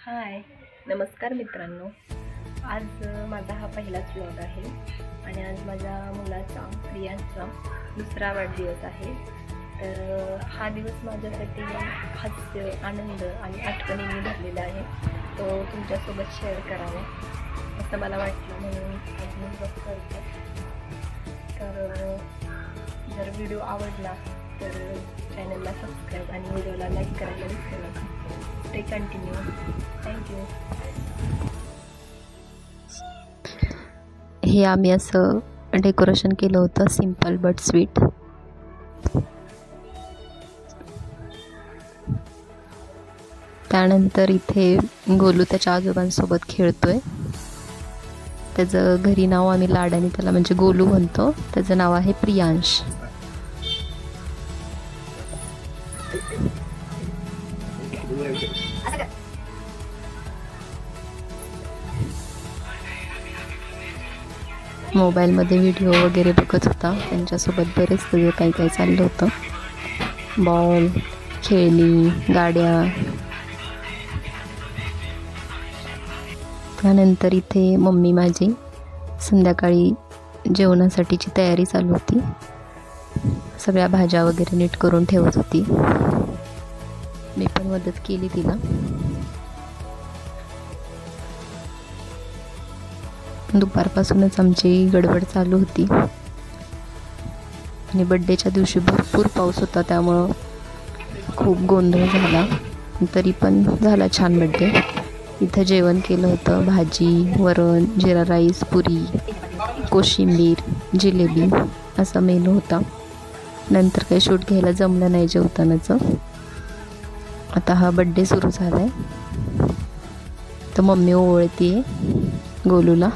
हाय, नमस्कार मित्रांनो. आज माझा हा पहिलाच व्लॉग आहे आणि आज माझ्या मुलाचा प्रियांचा दुसरा वाढदिवस आहे. तर हा दिवस माझ्यासाठी हास्य, आनंद आणि आठवणींनी भरलेला आहे. तो तुमच्यासोबत शेअर करावा असं मला वाटलं, म्हणून आज मी व्लॉग करते. तर जर व्हिडिओ आवडला तर चॅनलला सबस्क्राईब आणि व्हिडिओला लाईक करायला विसरू नका. Stay continue. थँक्यू. हे आम्ही असं डेकोरेशन केलं होतं, सिम्पल बट स्वीट. त्यानंतर इथे गोलू त्याच्या आजोबांसोबत खेळतोय. त्याचं घरी नाव आम्ही लाडाने त्याला म्हणजे गोलू म्हणतो. त्याचं नाव आहे प्रियांश. मोबाईलमध्ये व्हिडिओ वगैरे बघत होता. त्यांच्यासोबत बरेच सगळं काही काही चाललं होतं. बॉल, खेळणी, गाड्या. त्यानंतर इथे मम्मी माझी संध्याकाळी जेवणासाठीची तयारी चालू होती. सगळ्या भाज्या वगैरे नीट करून ठेवत होती. मी पण मदत केली तिला. दुपारपासूनच आमची गडबड चालू होती आणि बड्डेच्या दिवशी भरपूर पाऊस होता, त्यामुळं खूप गोंधळ झाला. तरी पण झाला छान बड्डे. इथं जेवण केलं होतं. भाजी, वरण, जिरा राईस, पुरी, कोशिंबीर, जिलेबी असा मेनू होता. नंतर काही शूट घ्यायला जमलं नाही जेवतानाचं. आता हा बड्डे सुरू झाला आहे. तर मम्मी ओवळती आहे गोलूला.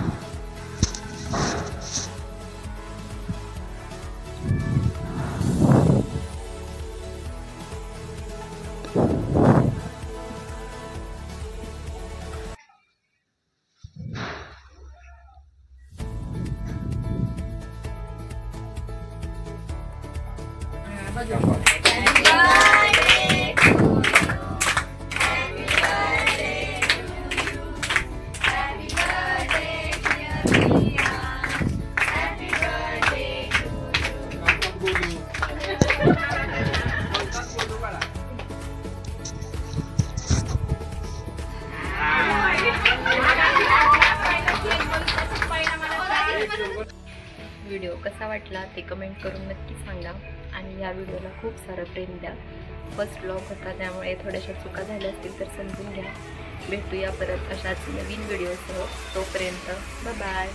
व्हिडिओ कसा वाटला ते कमेंट करून नक्की सांगा आणि या व्हिडिओला खूप सारं प्रेम द्या. फर्स्ट व्लॉग होता, त्यामुळे थोड्याशा चुका झाल्या असतील तर समजून घ्या. भेटूया परत अशाच नवीन व्हिडिओसह. तोपर्यंत बाय.